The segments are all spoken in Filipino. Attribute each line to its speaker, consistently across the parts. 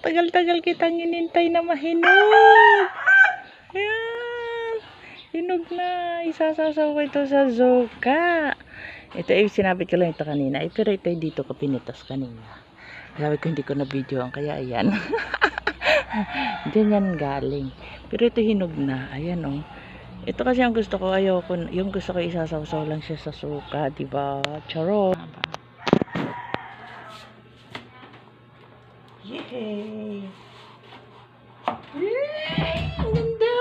Speaker 1: Tagal-tagal kitang inintay na mahinog. Ayan. Hinog na. Isasasaw ko ito sa zuka. Ito ay sinabit ko lang ito kanina. Pero ito ay dito ko pinitas kanina. Sabi ko hindi ko na video ang kaya ayan. Diyan yan galing. Pero ito hinog na. Ayan oh. Ito kasi ang gusto ko. Ayoko. Yung gusto ko isasawsaw lang siya sa suka. Diba? Charot. Yay! Yay! Ang ganda!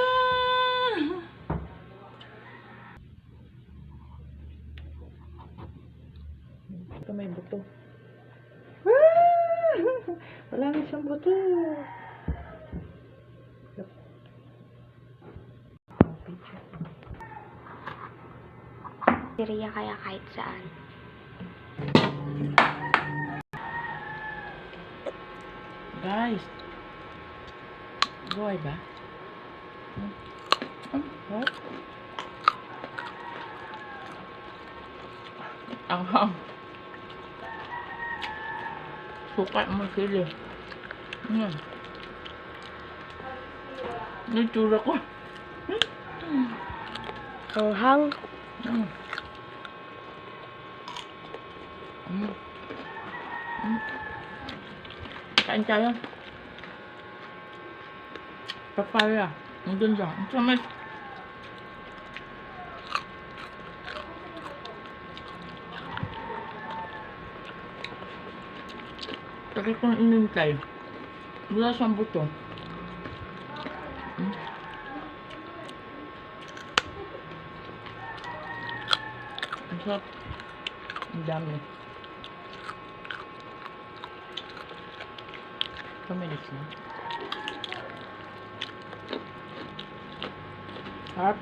Speaker 1: Ito may buto. Wala na siyang buto.
Speaker 2: Siriya kaya kahit saan.
Speaker 1: Guys, buhay ba? What? Ang suka mo sili. Nitsura ko.
Speaker 2: Ang hang.
Speaker 1: Kain tayo. Papaya. Ang ganda. Ang samis. Tagal kong inintay. Wala siyang buto. Ang sarap. Ang dami. 2 minutes na. Harap.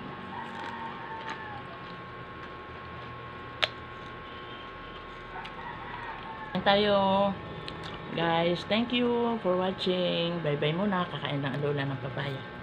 Speaker 1: Tayo. Guys, thank you for watching. Bye-bye muna. Kakain ng lola ng papaya.